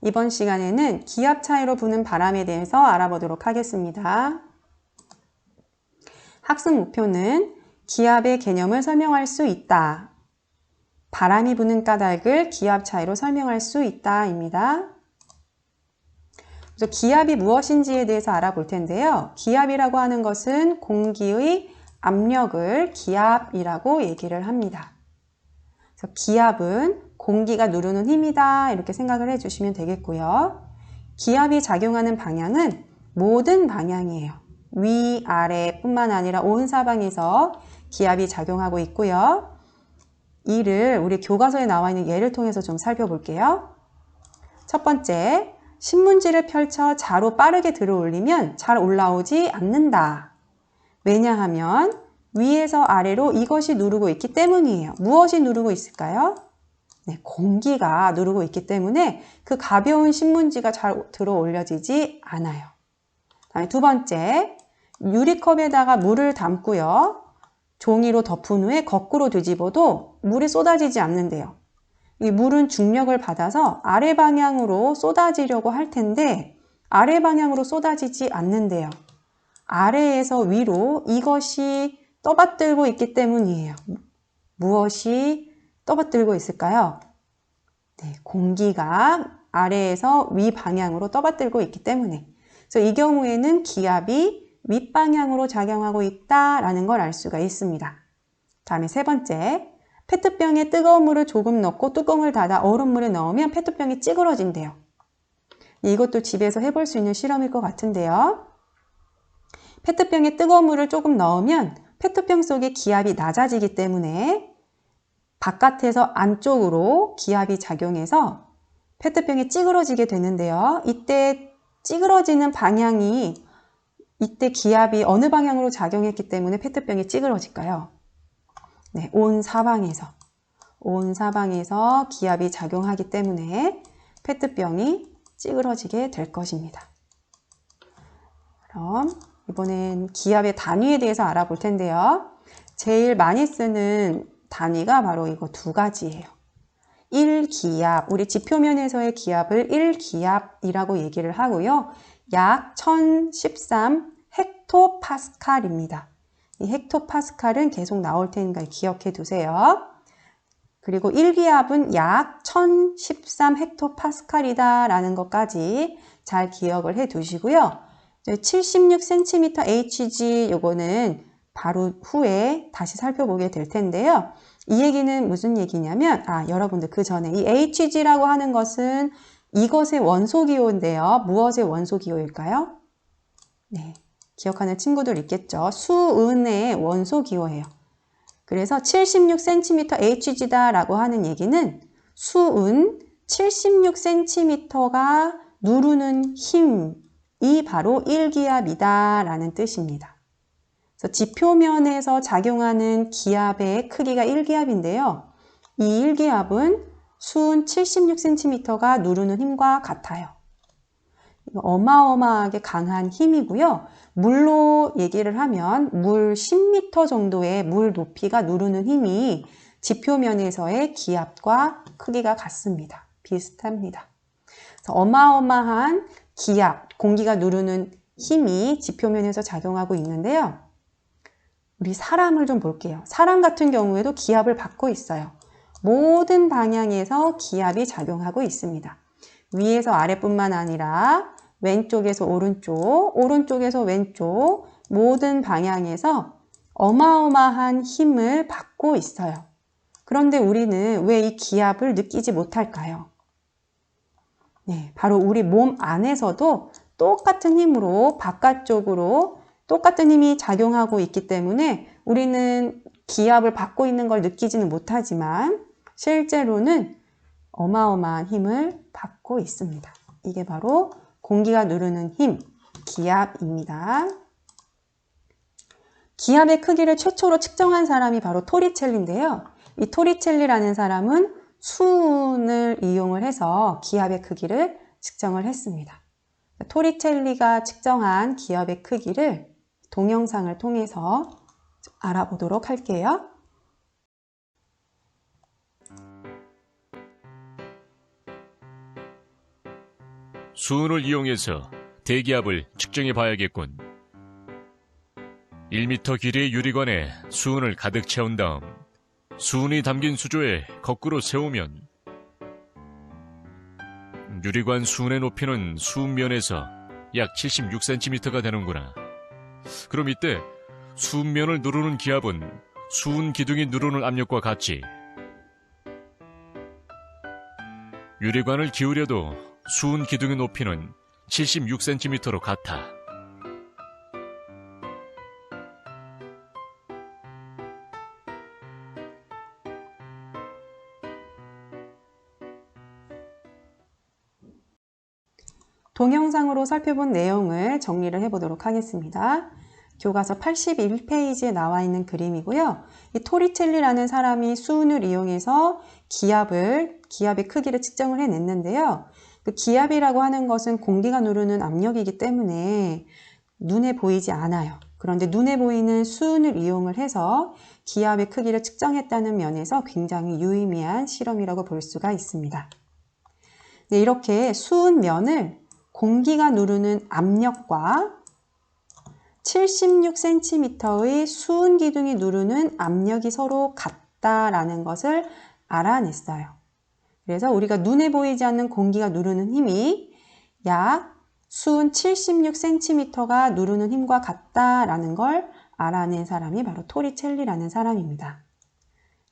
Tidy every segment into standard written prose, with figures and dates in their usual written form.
이번 시간에는 기압 차이로 부는 바람에 대해서 알아보도록 하겠습니다. 학습 목표는 기압의 개념을 설명할 수 있다. 바람이 부는 까닭을 기압 차이로 설명할 수 있다 입니다. 그래서 기압이 무엇인지에 대해서 알아볼 텐데요. 기압이라고 하는 것은 공기의 압력을 기압이라고 얘기를 합니다. 그래서 기압은 공기가 누르는 힘이다 이렇게 생각을 해주시면 되겠고요. 기압이 작용하는 방향은 모든 방향이에요. 위, 아래 뿐만 아니라 온 사방에서 기압이 작용하고 있고요. 이를 우리 교과서에 나와 있는 예를 통해서 좀 살펴볼게요. 첫 번째, 신문지를 펼쳐 자로 빠르게 들어 올리면 잘 올라오지 않는다. 왜냐하면 위에서 아래로 이것이 누르고 있기 때문이에요. 무엇이 누르고 있을까요? 네, 공기가 누르고 있기 때문에 그 가벼운 신문지가 잘 들어 올려지지 않아요. 다음에 두 번째, 유리컵에다가 물을 담고요. 종이로 덮은 후에 거꾸로 뒤집어도 물이 쏟아지지 않는데요. 이 물은 중력을 받아서 아래 방향으로 쏟아지려고 할 텐데 아래 방향으로 쏟아지지 않는데요. 아래에서 위로 이것이 떠받들고 있기 때문이에요. 무엇이 떠받들고 있을까요? 네, 공기가 아래에서 위 방향으로 떠받들고 있기 때문에. 그래서 이 경우에는 기압이 윗방향으로 작용하고 있다라는 걸 알 수가 있습니다. 다음에 세 번째, 페트병에 뜨거운 물을 조금 넣고 뚜껑을 닫아 얼음물에 넣으면 페트병이 찌그러진대요. 이것도 집에서 해볼 수 있는 실험일 것 같은데요. 페트병에 뜨거운 물을 조금 넣으면 페트병 속의 기압이 낮아지기 때문에 바깥에서 안쪽으로 기압이 작용해서 페트병이 찌그러지게 되는데요. 이때 찌그러지는 방향이 이때 기압이 어느 방향으로 작용했기 때문에 페트병이 찌그러질까요? 네, 온 사방에서 기압이 작용하기 때문에 페트병이 찌그러지게 될 것입니다. 그럼 이번엔 기압의 단위에 대해서 알아볼 텐데요. 제일 많이 쓰는 단위가 바로 이거 두 가지예요. 1기압, 우리 지표면에서의 기압을 1기압이라고 얘기를 하고요. 약 1013 헥토파스칼입니다. 이 헥토파스칼은 계속 나올 테니까 기억해 두세요. 그리고 1기압은 약 1013 헥토파스칼이다 라는 것까지 잘 기억을 해 두시고요. 76cm Hg 요거는 바로 후에 다시 살펴보게 될 텐데요. 이 얘기는 무슨 얘기냐면 여러분들 그 전에 이 Hg라고 하는 것은 이것의 원소기호인데요. 무엇의 원소기호일까요? 네, 기억하는 친구들 있겠죠. 수은의 원소기호예요. 그래서 76cm Hg다 라고 하는 얘기는 수은 76cm가 누르는 힘이 바로 1기압이다 라는 뜻입니다. 그래서 지표면에서 작용하는 기압의 크기가 1기압인데요. 이 1기압은 수은 76cm가 누르는 힘과 같아요. 어마어마하게 강한 힘이고요. 물로 얘기를 하면 물 10m 정도의 물 높이가 누르는 힘이 지표면에서의 기압과 크기가 같습니다. 비슷합니다. 그래서 어마어마한 기압, 공기가 누르는 힘이 지표면에서 작용하고 있는데요. 우리 사람을 좀 볼게요. 사람 같은 경우에도 기압을 받고 있어요. 모든 방향에서 기압이 작용하고 있습니다. 위에서 아래뿐만 아니라 왼쪽에서 오른쪽, 오른쪽에서 왼쪽 모든 방향에서 어마어마한 힘을 받고 있어요. 그런데 우리는 왜 이 기압을 느끼지 못할까요? 네, 바로 우리 몸 안에서도 똑같은 힘으로 바깥쪽으로 똑같은 힘이 작용하고 있기 때문에 우리는 기압을 받고 있는 걸 느끼지는 못하지만 실제로는 어마어마한 힘을 받고 있습니다. 이게 바로 공기가 누르는 힘, 기압입니다. 기압의 크기를 최초로 측정한 사람이 바로 토리첼리인데요. 이 토리첼리라는 사람은 수은을 이용을 해서 기압의 크기를 측정을 했습니다. 토리첼리가 측정한 기압의 크기를 동영상을 통해서 알아보도록 할게요. 수은을 이용해서 대기압을 측정해 봐야겠군. 1m 길이의 유리관에 수은을 가득 채운 다음 수은이 담긴 수조에 거꾸로 세우면 유리관 수은의 높이는 수은면에서 약 76cm가 되는구나. 그럼 이때 수은면을 누르는 기압은 수은 기둥이 누르는 압력과 같지. 유리관을 기울여도 수은 기둥의 높이는 76cm로 같아. 동영상으로 살펴본 내용을 정리를 해보도록 하겠습니다. 교과서 81페이지에 나와 있는 그림이고요. 이 토리첼리라는 사람이 수은을 이용해서 기압의 크기를 측정을 해냈는데요. 그 기압이라고 하는 것은 공기가 누르는 압력이기 때문에 눈에 보이지 않아요. 그런데 눈에 보이는 수은을 이용을 해서 기압의 크기를 측정했다는 면에서 굉장히 유의미한 실험이라고 볼 수가 있습니다. 네, 이렇게 수은면을 공기가 누르는 압력과 76cm의 수은 기둥이 누르는 압력이 서로 같다라는 것을 알아냈어요. 그래서 우리가 눈에 보이지 않는 공기가 누르는 힘이 약 수은 76cm가 누르는 힘과 같다라는 걸 알아낸 사람이 바로 토리첼리라는 사람입니다.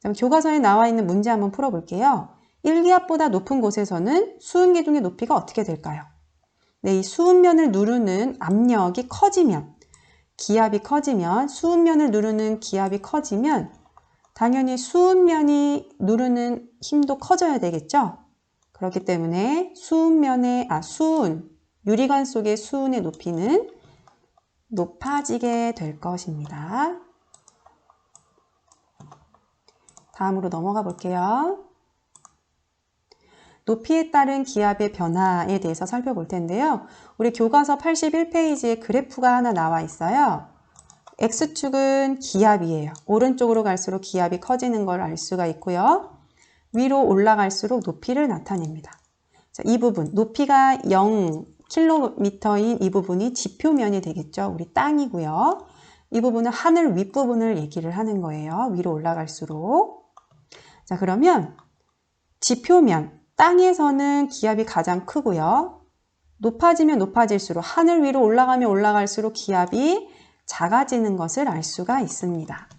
그럼 교과서에 나와 있는 문제 한번 풀어볼게요. 1기압보다 높은 곳에서는 수은 기둥의 높이가 어떻게 될까요? 네, 이 수은면을 누르는 압력이 커지면, 기압이 커지면, 수은면을 누르는 기압이 커지면 당연히 수은면이 누르는 힘도 커져야 되겠죠? 그렇기 때문에 유리관 속의 수은의 높이는 높아지게 될 것입니다. 다음으로 넘어가 볼게요. 높이에 따른 기압의 변화에 대해서 살펴볼 텐데요. 우리 교과서 81페이지에 그래프가 하나 나와 있어요. X축은 기압이에요. 오른쪽으로 갈수록 기압이 커지는 걸 알 수가 있고요. 위로 올라갈수록 높이를 나타냅니다. 자, 이 부분, 높이가 0km인 이 부분이 지표면이 되겠죠. 우리 땅이고요. 이 부분은 하늘 윗부분을 얘기를 하는 거예요. 위로 올라갈수록. 자, 그러면 지표면, 땅에서는 기압이 가장 크고요. 높아지면 높아질수록, 하늘 위로 올라가면 올라갈수록 기압이 작아지는 것을 알 수가 있습니다.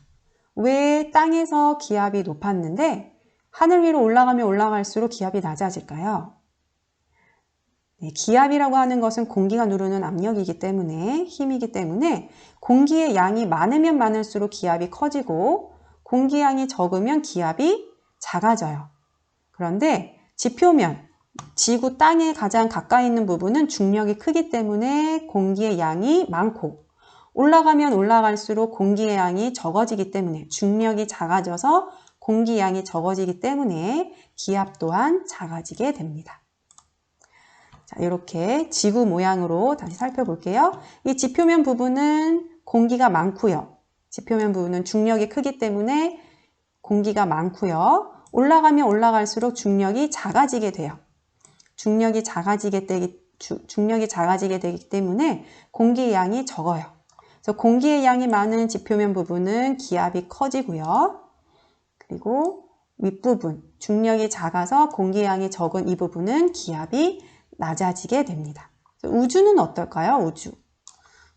왜 땅에서 기압이 높았는데 하늘 위로 올라가면 올라갈수록 기압이 낮아질까요? 네, 기압이라고 하는 것은 공기가 누르는 압력이기 때문에, 힘이기 때문에 공기의 양이 많으면 많을수록 기압이 커지고 공기 양이 적으면 기압이 작아져요. 그런데 지표면, 지구 땅에 가장 가까이 있는 부분은 중력이 크기 때문에 공기의 양이 많고 올라가면 올라갈수록 공기의 양이 적어지기 때문에 중력이 작아져서 공기 양이 적어지기 때문에 기압 또한 작아지게 됩니다. 자, 이렇게 지구 모양으로 다시 살펴볼게요. 이 지표면 부분은 공기가 많고요. 지표면 부분은 중력이 크기 때문에 공기가 많고요. 올라가면 올라갈수록 중력이 작아지게 돼요. 중력이 작아지게 되기 때문에 공기의 양이 적어요. 그래서 공기의 양이 많은 지표면 부분은 기압이 커지고요. 그리고 윗부분, 중력이 작아서 공기의 양이 적은 이 부분은 기압이 낮아지게 됩니다. 우주는 어떨까요?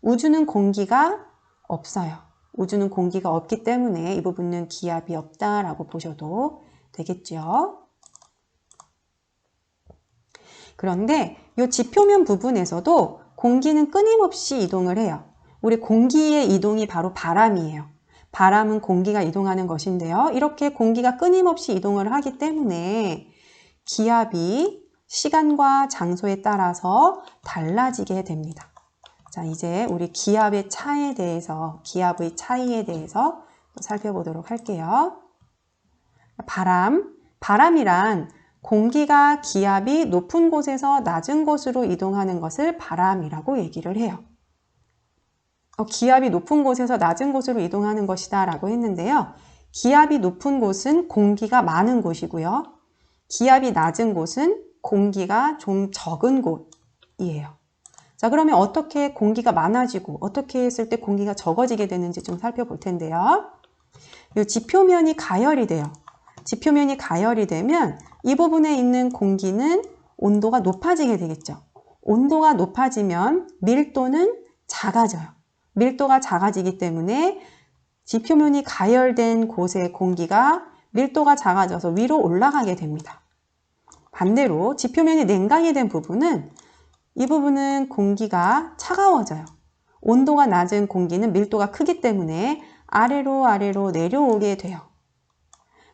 우주는 공기가 없어요. 우주는 공기가 없기 때문에 이 부분은 기압이 없다라고 보셔도 되겠죠. 그런데 이 지표면 부분에서도 공기는 끊임없이 이동을 해요. 우리 공기의 이동이 바로 바람이에요. 바람은 공기가 이동하는 것인데요. 이렇게 공기가 끊임없이 이동을 하기 때문에 기압이 시간과 장소에 따라서 달라지게 됩니다. 자, 이제 우리 기압의 차이에 대해서 또 살펴보도록 할게요. 바람이란 공기가 기압이 높은 곳에서 낮은 곳으로 이동하는 것을 바람이라고 얘기를 해요. 기압이 높은 곳에서 낮은 곳으로 이동하는 것이다 라고 했는데요. 기압이 높은 곳은 공기가 많은 곳이고요. 기압이 낮은 곳은 공기가 좀 적은 곳, 기압이에요. 자, 그러면 어떻게 공기가 많아지고 어떻게 했을 때 공기가 적어지게 되는지 좀 살펴볼 텐데요. 이 지표면이 가열이 돼요. 지표면이 가열이 되면 이 부분에 있는 공기는 온도가 높아지게 되겠죠. 온도가 높아지면 밀도는 작아져요. 밀도가 작아지기 때문에 지표면이 가열된 곳의 공기가 밀도가 작아져서 위로 올라가게 됩니다. 반대로 지표면이 냉각이 된 부분은 이 부분은 공기가 차가워져요. 온도가 낮은 공기는 밀도가 크기 때문에 아래로 내려오게 돼요.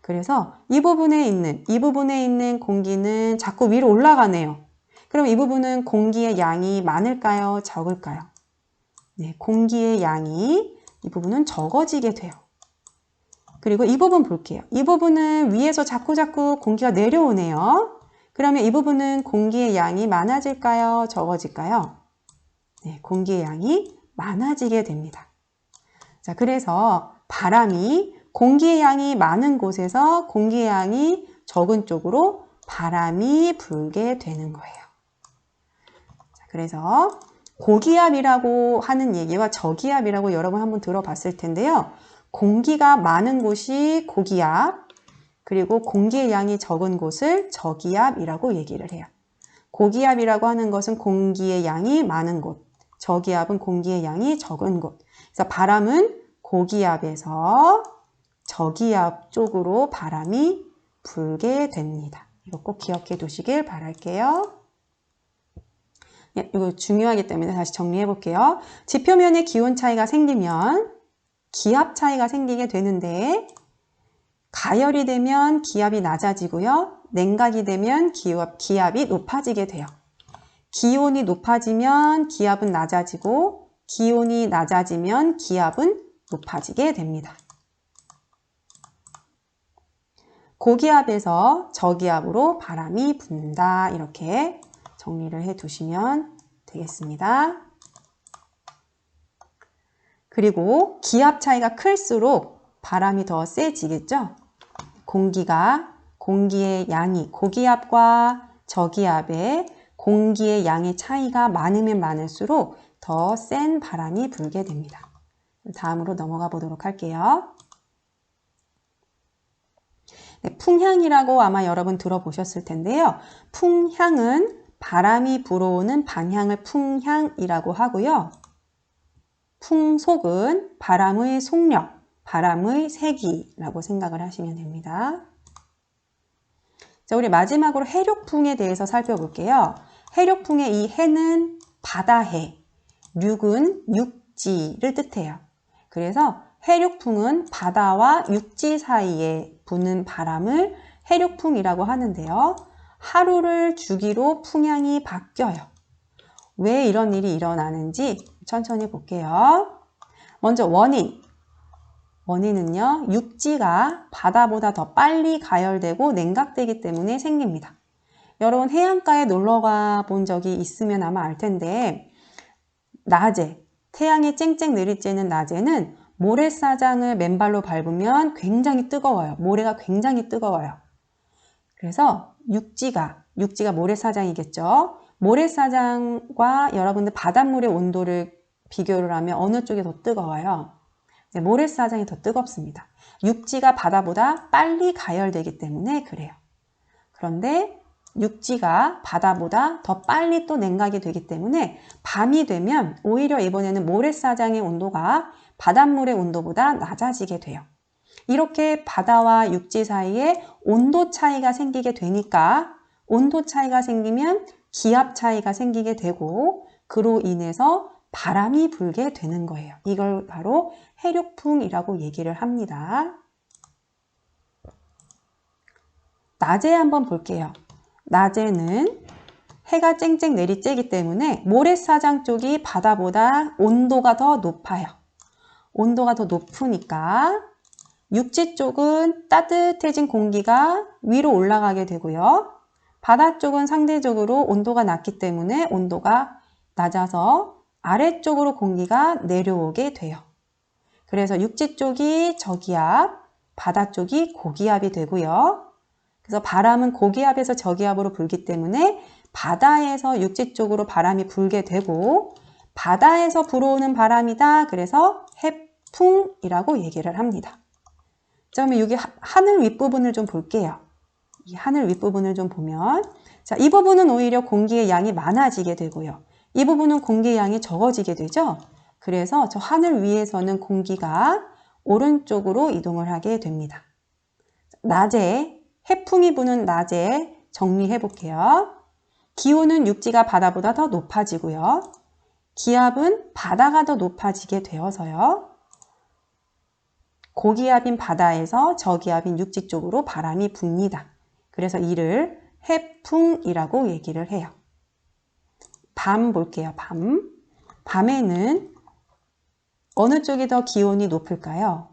그래서 이 부분에 있는 공기는 자꾸 위로 올라가네요. 그럼 이 부분은 공기의 양이 많을까요? 적을까요? 네, 공기의 양이 이 부분은 적어지게 돼요. 그리고 이 부분 볼게요. 이 부분은 위에서 자꾸 공기가 내려오네요. 그러면 이 부분은 공기의 양이 많아질까요? 적어질까요? 네, 공기의 양이 많아지게 됩니다. 자, 그래서 바람이 공기의 양이 많은 곳에서 공기의 양이 적은 쪽으로 바람이 불게 되는 거예요. 자, 그래서 고기압이라고 하는 얘기와 저기압이라고 여러분 한번 들어봤을 텐데요. 공기가 많은 곳이 고기압, 그리고 공기의 양이 적은 곳을 저기압이라고 얘기를 해요. 고기압이라고 하는 것은 공기의 양이 많은 곳, 저기압은 공기의 양이 적은 곳. 그래서 바람은 고기압에서 저기압 쪽으로 바람이 불게 됩니다. 이거 꼭 기억해 두시길 바랄게요. 네, 이거 중요하기 때문에 다시 정리해 볼게요. 지표면에 기온 차이가 생기면 기압 차이가 생기게 되는데 가열이 되면 기압이 낮아지고요. 냉각이 되면 기압이 높아지게 돼요. 기온이 높아지면 기압은 낮아지고 기온이 낮아지면 기압은 높아지게 됩니다. 고기압에서 저기압으로 바람이 분다. 이렇게 정리를 해 두시면 되겠습니다. 그리고 기압 차이가 클수록 바람이 더 세지겠죠? 공기의 양이 고기압과 저기압의 공기의 양의 차이가 많으면 많을수록 더 센 바람이 불게 됩니다. 다음으로 넘어가 보도록 할게요. 네, 풍향이라고 아마 여러분 들어보셨을 텐데요. 풍향은 바람이 불어오는 방향을 풍향이라고 하고요. 풍속은 바람의 속력, 바람의 세기라고 생각을 하시면 됩니다. 자, 우리 마지막으로 해력풍에 대해서 살펴볼게요. 해력풍의 이 해는 바다해, 륙은 육지를 뜻해요. 그래서 해력풍은 바다와 육지 사이에 부는 바람을 해력풍이라고 하는데요. 하루를 주기로 풍향이 바뀌어요. 왜 이런 일이 일어나는지 천천히 볼게요. 먼저 원인은요, 육지가 바다보다 더 빨리 가열되고 냉각되기 때문에 생깁니다. 여러분 해안가에 놀러가 본 적이 있으면 아마 알 텐데 낮에, 태양이 쨍쨍 내리쬐는 낮에는 모래사장을 맨발로 밟으면 굉장히 뜨거워요. 모래가 굉장히 뜨거워요. 그래서 육지가 모래사장이겠죠. 모래사장과 여러분들 바닷물의 온도를 비교를 하면 어느 쪽이 더 뜨거워요? 모래사장이 더 뜨겁습니다. 육지가 바다보다 빨리 가열되기 때문에 그래요. 그런데 육지가 바다보다 더 빨리 또 냉각이 되기 때문에 밤이 되면 오히려 이번에는 모래사장의 온도가 바닷물의 온도보다 낮아지게 돼요. 이렇게 바다와 육지 사이에 온도 차이가 생기게 되니까 온도 차이가 생기면 기압 차이가 생기게 되고 그로 인해서 바람이 불게 되는 거예요. 이걸 바로 해력풍이라고 얘기를 합니다. 낮에 한번 볼게요. 낮에는 해가 쨍쨍 내리쬐기 때문에 모래사장 쪽이 바다보다 온도가 더 높아요. 온도가 더 높으니까 육지 쪽은 따뜻해진 공기가 위로 올라가게 되고요. 바다 쪽은 상대적으로 온도가 낮기 때문에 온도가 낮아서 아래쪽으로 공기가 내려오게 돼요. 그래서 육지 쪽이 저기압, 바다 쪽이 고기압이 되고요. 그래서 바람은 고기압에서 저기압으로 불기 때문에 바다에서 육지 쪽으로 바람이 불게 되고 바다에서 불어오는 바람이다. 그래서 해풍이라고 얘기를 합니다. 자, 그러면 여기 하늘 윗부분을 좀 볼게요. 이 하늘 윗부분을 좀 보면 자, 이 부분은 오히려 공기의 양이 많아지게 되고요. 이 부분은 공기의 양이 적어지게 되죠. 그래서 저 하늘 위에서는 공기가 오른쪽으로 이동을 하게 됩니다. 낮에 해풍이 부는 낮에 정리해 볼게요. 기온은 육지가 바다보다 더 높아지고요. 기압은 바다가 더 높아지게 되어서요. 고기압인 바다에서 저기압인 육지 쪽으로 바람이 붑니다. 그래서 이를 해풍이라고 얘기를 해요. 밤 볼게요. 밤에는 어느 쪽이 더 기온이 높을까요?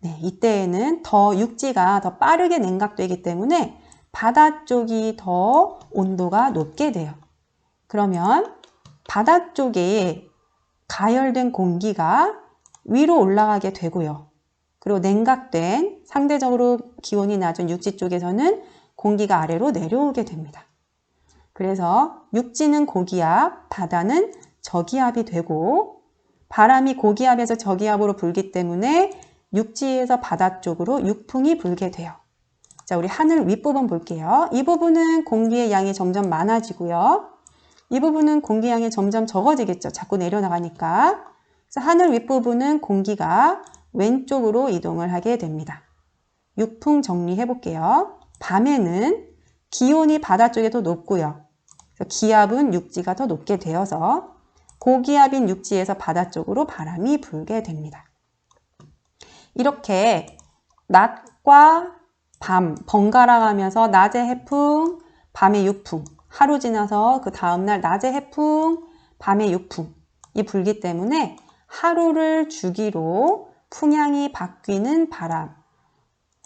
네, 이때에는 더 육지가 더 빠르게 냉각되기 때문에 바다 쪽이 더 온도가 높게 돼요. 그러면 바다 쪽에 가열된 공기가 위로 올라가게 되고요. 그리고 냉각된 상대적으로 기온이 낮은 육지 쪽에서는 공기가 아래로 내려오게 됩니다. 그래서 육지는 고기압, 바다는 저기압이 되고 바람이 고기압에서 저기압으로 불기 때문에 육지에서 바다 쪽으로 육풍이 불게 돼요. 자, 우리 하늘 윗부분 볼게요. 이 부분은 공기의 양이 점점 많아지고요. 이 부분은 공기 양이 점점 적어지겠죠. 자꾸 내려나가니까. 그래서 하늘 윗부분은 공기가 왼쪽으로 이동을 하게 됩니다. 육풍 정리해 볼게요. 밤에는 기온이 바다 쪽에 더 높고요. 기압은 육지가 더 높게 되어서 고기압인 육지에서 바다 쪽으로 바람이 불게 됩니다. 이렇게 낮과 밤 번갈아 가면서 낮에 해풍, 밤에 육풍, 하루 지나서 그 다음날 낮에 해풍, 밤에 육풍이 불기 때문에 하루를 주기로 풍향이 바뀌는 바람,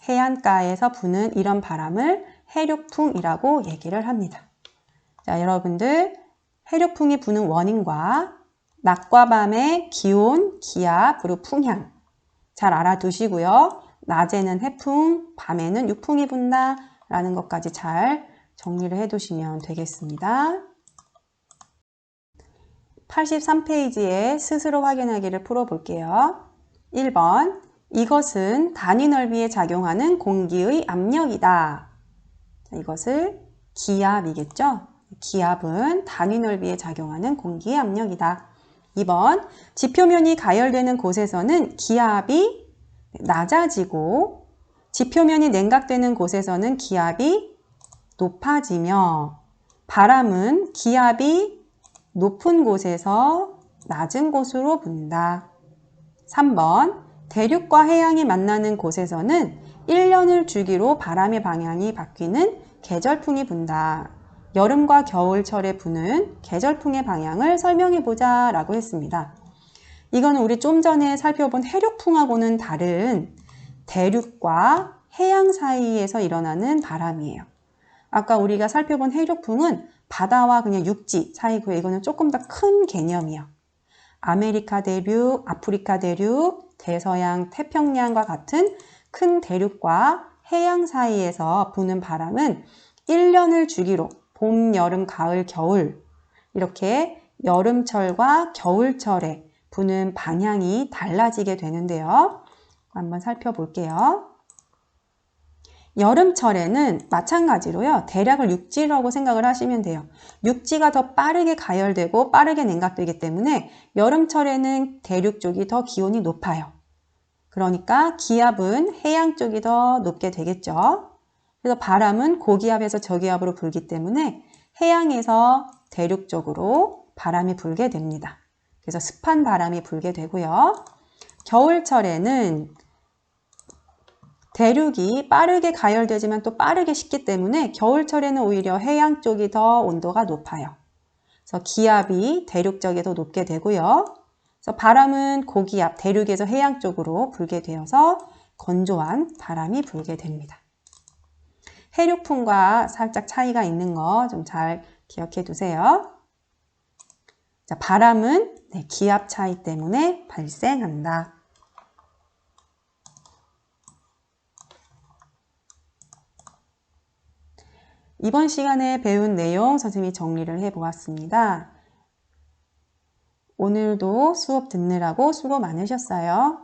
해안가에서 부는 이런 바람을 해륙풍이라고 얘기를 합니다. 자, 여러분들 해륙풍이 부는 원인과 낮과 밤의 기온, 기압, 그리고 풍향 잘 알아두시고요. 낮에는 해풍, 밤에는 육풍이 분다 라는 것까지 잘 정리를 해두시면 되겠습니다. 83페이지에 스스로 확인하기를 풀어볼게요. 1번, 이것은 단위 넓이에 작용하는 공기의 압력이다. 자, 이것을 기압이겠죠? 기압은 단위 넓이에 작용하는 공기의 압력이다. 2번, 지표면이 가열되는 곳에서는 기압이 낮아지고 지표면이 냉각되는 곳에서는 기압이 높아지며 바람은 기압이 높은 곳에서 낮은 곳으로 분다. 3번, 대륙과 해양이 만나는 곳에서는 1년을 주기로 바람의 방향이 바뀌는 계절풍이 분다. 여름과 겨울철에 부는 계절풍의 방향을 설명해보자 라고 했습니다. 이거는 우리 좀 전에 살펴본 해륙풍하고는 다른 대륙과 해양 사이에서 일어나는 바람이에요. 아까 우리가 살펴본 해륙풍은 바다와 그냥 육지 사이고요. 이거는 조금 더 큰 개념이에요. 아메리카 대륙, 아프리카 대륙, 대서양, 태평양과 같은 큰 대륙과 해양 사이에서 부는 바람은 1년을 주기로 봄, 여름, 가을, 겨울 이렇게 여름철과 겨울철에 부는 방향이 달라지게 되는데요. 한번 살펴볼게요. 여름철에는 마찬가지로요. 대략을 육지라고 생각을 하시면 돼요. 육지가 더 빠르게 가열되고 빠르게 냉각되기 때문에 여름철에는 대륙 쪽이 더 기온이 높아요. 그러니까 기압은 해양 쪽이 더 높게 되겠죠. 그래서 바람은 고기압에서 저기압으로 불기 때문에 해양에서 대륙 쪽으로 바람이 불게 됩니다. 그래서 습한 바람이 불게 되고요. 겨울철에는 대륙이 빠르게 가열되지만 또 빠르게 식기 때문에 겨울철에는 오히려 해양 쪽이 더 온도가 높아요. 그래서 기압이 대륙 쪽에 더 높게 되고요. 그래서 바람은 고기압, 대륙에서 해양 쪽으로 불게 되어서 건조한 바람이 불게 됩니다. 해륙풍과 살짝 차이가 있는 거 좀 잘 기억해 두세요. 자, 바람은 기압 차이 때문에 발생한다. 이번 시간에 배운 내용 선생님이 정리를 해보았습니다. 오늘도 수업 듣느라고 수고 많으셨어요.